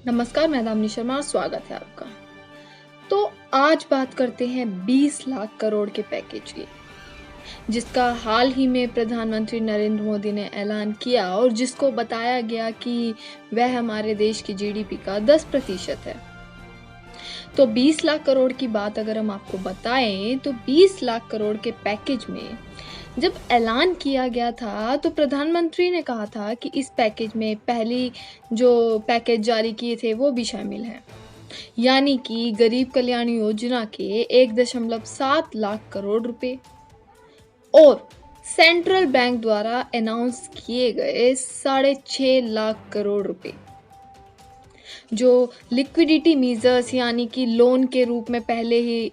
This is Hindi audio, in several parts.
नमस्कार, मैं दामिनी शर्मा और स्वागत है आपका। तो आज बात करते हैं 20 लाख करोड़ के पैकेज की, जिसका हाल ही में प्रधानमंत्री नरेंद्र मोदी ने ऐलान किया और जिसको बताया गया कि वह हमारे देश की जीडीपी का 10% है। तो 20 लाख करोड़ की बात अगर हम आपको बताएं तो 20 लाख करोड़ के पैकेज में जब ऐलान किया गया था तो प्रधानमंत्री ने कहा था कि इस पैकेज में पहली जो पैकेज जारी किए थे वो भी शामिल हैं, यानी कि गरीब कल्याण योजना के 1.7 लाख करोड़ रुपए और सेंट्रल बैंक द्वारा अनाउंस किए गए 6.5 लाख करोड़ रुपए जो लिक्विडिटी मेजर्स यानी कि लोन के रूप में पहले ही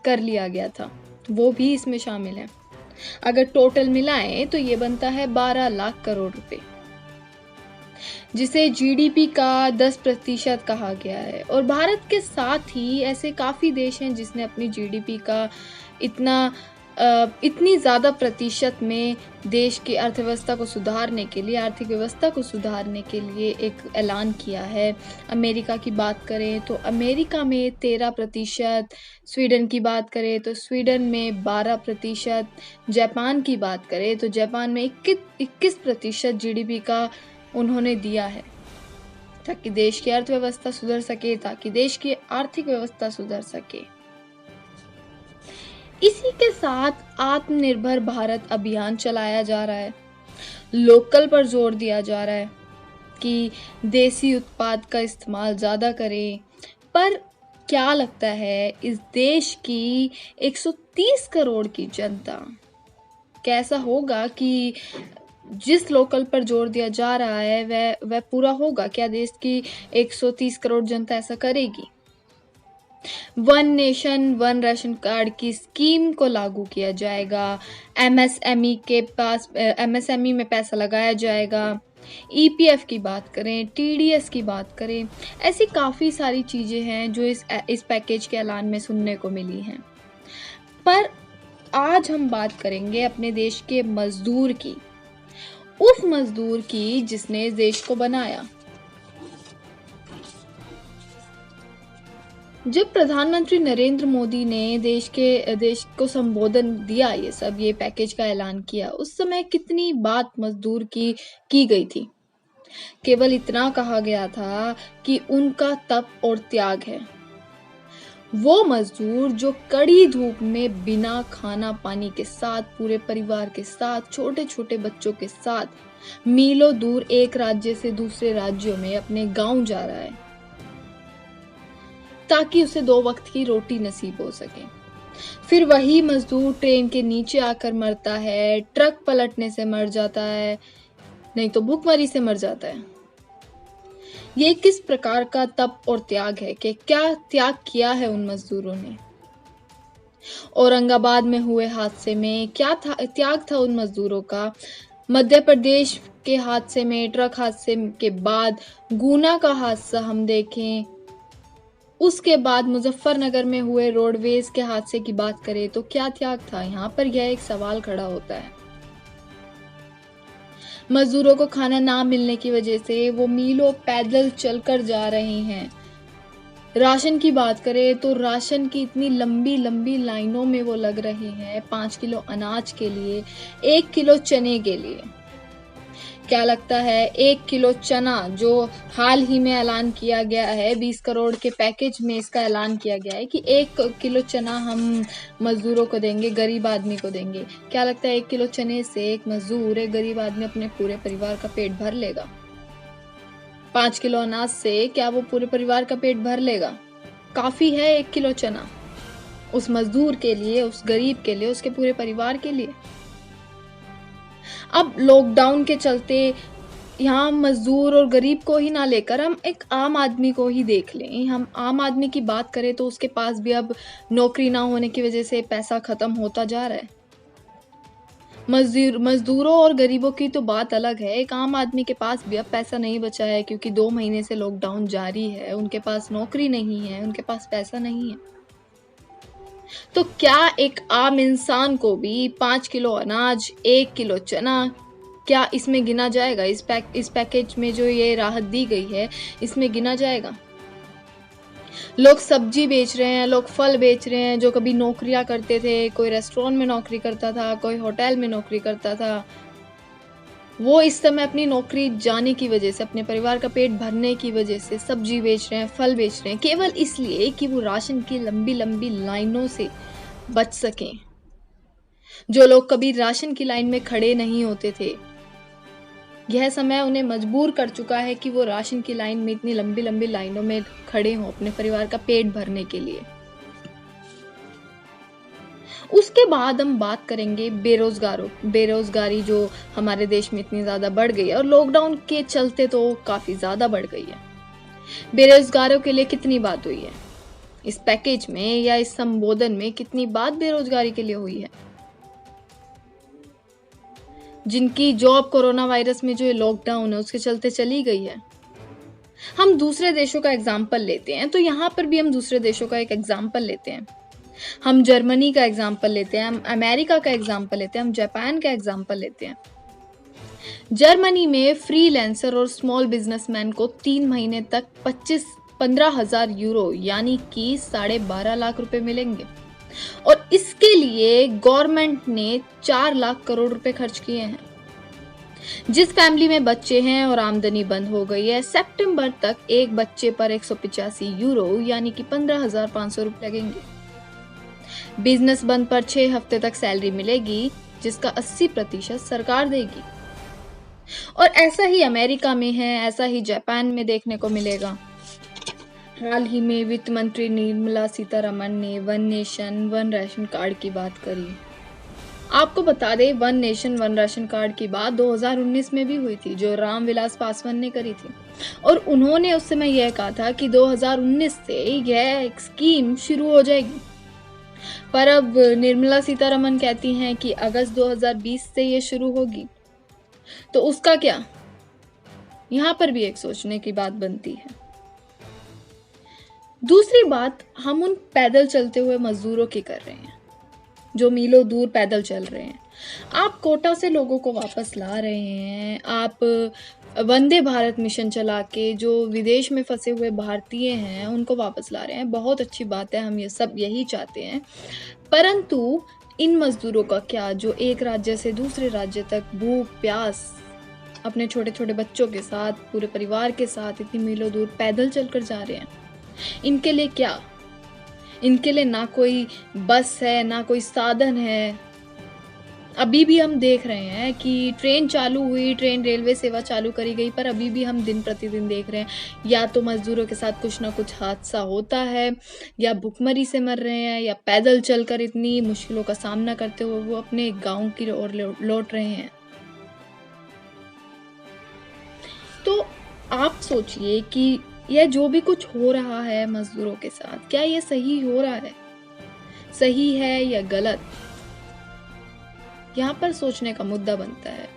कर लिया गया था, वो भी इसमें शामिल है। अगर टोटल मिलाएं तो ये बनता है 12 लाख करोड़ रुपए, जिसे जीडीपी का 10% कहा गया है। और भारत के साथ ही ऐसे काफी देश हैं जिसने अपनी जीडीपी का इतनी ज्यादा प्रतिशत में देश की अर्थव्यवस्था को सुधारने के लिए, आर्थिक व्यवस्था को सुधारने के लिए एक ऐलान किया है। अमेरिका की बात करें तो अमेरिका में 13%, स्वीडन की बात करें तो स्वीडन में 12%, जापान की बात करें तो जापान में 21% जीडीपी का उन्होंने दिया है, ताकि देश की अर्थव्यवस्था सुधर सके, ताकि देश की आर्थिक व्यवस्था सुधर सके। इसी के साथ आत्मनिर्भर भारत अभियान चलाया जा रहा है। लोकल पर जोर दिया जा रहा है कि देसी उत्पाद का इस्तेमाल ज़्यादा करें। पर क्या लगता है, इस देश की 130 करोड़ की जनता कैसा होगा कि जिस लोकल पर जोर दिया जा रहा है वह पूरा होगा? क्या देश की 130 करोड़ जनता ऐसा करेगी? One nation one ration card की स्कीम को लागू किया जाएगा। एमएसएमई में पैसा लगाया जाएगा। ईपीएफ की बात करें, टीडीएस की बात करें, ऐसी काफ़ी सारी चीज़ें हैं जो इस पैकेज के ऐलान में सुनने को मिली हैं। पर आज हम बात करेंगे अपने देश के मजदूर की, उस मजदूर की जिसने इस देश को बनाया। जब प्रधानमंत्री नरेंद्र मोदी ने देश को संबोधन दिया, ये पैकेज का ऐलान किया, उस समय कितनी बात मजदूर की गई थी। केवल इतना कहा गया था कि उनका तप और त्याग है। वो मजदूर जो कड़ी धूप में बिना खाना पानी के साथ, पूरे परिवार के साथ, छोटे छोटे बच्चों के साथ मीलों दूर एक राज्य से दूसरे राज्यों में अपने गांव जा रहा है ताकि उसे 2 वक्त की रोटी नसीब हो सके। फिर वही मजदूर ट्रेन के नीचे आकर मरता है, ट्रक पलटने से मर जाता है, नहीं तो भूखमरी से मर जाता है। ये किस प्रकार का तप और त्याग है कि क्या त्याग किया है उन मजदूरों ने। औरंगाबाद में हुए हादसे में क्या त्याग था उन मजदूरों का। मध्य प्रदेश के हादसे में, ट्रक हादसे के बाद गुना का हादसा हम देखें, उसके बाद मुजफ्फरनगर में हुए रोडवेज के हादसे की बात करें तो क्या त्याग था। यहाँ पर यह एक सवाल खड़ा होता है। मजदूरों को खाना ना मिलने की वजह से वो मीलों पैदल चलकर जा रहे हैं। राशन की बात करें तो राशन की इतनी लंबी लंबी लाइनों में वो लग रहे हैं 5 किलो अनाज के लिए, 1 किलो चने के लिए। क्या लगता है, 1 किलो चना जो हाल ही में ऐलान किया गया है, 20 करोड़ के पैकेज में इसका ऐलान किया गया है कि 1 किलो चना हम मजदूरों को देंगे, गरीब आदमी को देंगे। क्या लगता है 1 किलो चने से एक मजदूर, एक गरीब आदमी अपने पूरे परिवार का पेट भर लेगा? 5 किलो अनाज से क्या वो पूरे परिवार का पेट भर लेगा? काफी है 1 किलो चना उस मजदूर के लिए, उस गरीब के लिए, उसके पूरे परिवार के लिए। अब लॉकडाउन के चलते यहाँ मजदूर और गरीब को ही ना लेकर हम एक आम आदमी को ही देख लें। हम आम आदमी की बात करें तो उसके पास भी अब नौकरी ना होने की वजह से पैसा खत्म होता जा रहा है। मजदूरों और गरीबों की तो बात अलग है। एक आम आदमी के पास भी अब पैसा नहीं बचा है क्योंकि 2 महीने से लॉकडाउन जारी है। उनके पास नौकरी नहीं है, उनके पास पैसा नहीं है। तो क्या एक आम इंसान को भी 5 किलो अनाज, 1 किलो चना क्या इसमें गिना जाएगा? इस पैकेज में जो ये राहत दी गई है, इसमें गिना जाएगा? लोग सब्जी बेच रहे हैं, लोग फल बेच रहे हैं, जो कभी नौकरियां करते थे, कोई रेस्टोरेंट में नौकरी करता था, कोई होटल में नौकरी करता था, वो इस समय अपनी नौकरी जाने की वजह से, अपने परिवार का पेट भरने की वजह से सब्जी बेच रहे हैं, फल बेच रहे हैं, केवल इसलिए कि वो राशन की लंबी लंबी लाइनों से बच सकें। जो लोग कभी राशन की लाइन में खड़े नहीं होते थे, यह समय उन्हें मजबूर कर चुका है कि वो राशन की लाइन में इतनी लंबी लंबी लाइनों में खड़े हों अपने परिवार का पेट भरने के लिए। उसके बाद हम बात करेंगे बेरोजगारी जो हमारे देश में इतनी ज्यादा बढ़ गई है और लॉकडाउन के चलते तो काफी ज्यादा बढ़ गई है। बेरोजगारों के लिए कितनी बात हुई है इस पैकेज में या इस संबोधन में? कितनी बात बेरोजगारी के लिए हुई है? जिनकी जॉब कोरोना वायरस में जो लॉकडाउन है उसके चलते चली गई है। हम दूसरे देशों का एग्जाम्पल लेते हैं, तो यहाँ पर भी हम दूसरे देशों का एक एग्जाम्पल लेते हैं। हम जर्मनी का एग्जाम्पल लेते हैं, हम अमेरिका का एग्जाम्पल लेते हैं, हम जापान का एग्जाम्पल लेते हैं। जर्मनी में फ्रीलांसर और स्मॉल बिजनेसमैन को 3 महीने तक 15,000 यूरो यानी कि 12.5 लाख रुपए मिलेंगे और इसके लिए गवर्नमेंट ने 4 लाख करोड़ रुपए खर्च किए हैं। जिस फैमिली में बच्चे हैं और आमदनी बंद हो गई है, सितंबर तक एक बच्चे पर 185 यूरो यानी कि 15,500 रुपए लगेंगे। बिजनेस बंद पर 6 हफ्ते तक सैलरी मिलेगी, जिसका 80% सरकार देगी। और ऐसा ही अमेरिका में है, ऐसा ही जापान में देखने को मिलेगा। हाल ही में वित्त मंत्री निर्मला सीतारमण ने one nation one ration card की बात करी। आपको बता दें, one nation one ration card की बात 2019 में भी हुई थी, जो रामविलास पासवान ने करी थी। और उन्होंने उस समय यह कहा था कि 2019 से यह एक स्कीम शुरू हो जाएगी। पर अब निर्मला सीतारमण कहती हैं कि अगस्त 2020 से ये शुरू होगी, तो उसका क्या? यहाँ पर भी एक सोचने की बात बनती है। दूसरी बात हम उन पैदल चलते हुए मजदूरों की कर रहे हैं, जो मीलों दूर पैदल चल रहे हैं। आप कोटा से लोगों को वापस ला रहे हैं, आप वंदे भारत मिशन चला के जो विदेश में फंसे हुए भारतीय हैं उनको वापस ला रहे हैं। बहुत अच्छी बात है, हम ये सब यही चाहते हैं। परंतु इन मजदूरों का क्या, जो एक राज्य से दूसरे राज्य तक भूख प्यास अपने छोटे छोटे बच्चों के साथ, पूरे परिवार के साथ इतनी मीलों दूर पैदल चलकर जा रहे हैं? इनके लिए क्या? इनके लिए ना कोई बस है, ना कोई साधन है। अभी भी हम देख रहे हैं कि ट्रेन चालू हुई, ट्रेन रेलवे सेवा चालू करी गई, पर अभी भी हम दिन प्रतिदिन देख रहे हैं या तो मजदूरों के साथ कुछ ना कुछ हादसा होता है, या भुखमरी से मर रहे हैं, या पैदल चलकर इतनी मुश्किलों का सामना करते हुए वो अपने गांव की ओर लौट रहे हैं। तो आप सोचिए कि यह जो भी कुछ हो रहा है मजदूरों के साथ, क्या ये सही हो रहा है? सही है या गलत? यहाँ पर सोचने का मुद्दा बनता है।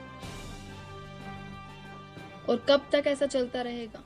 और कब तक ऐसा चलता रहेगा?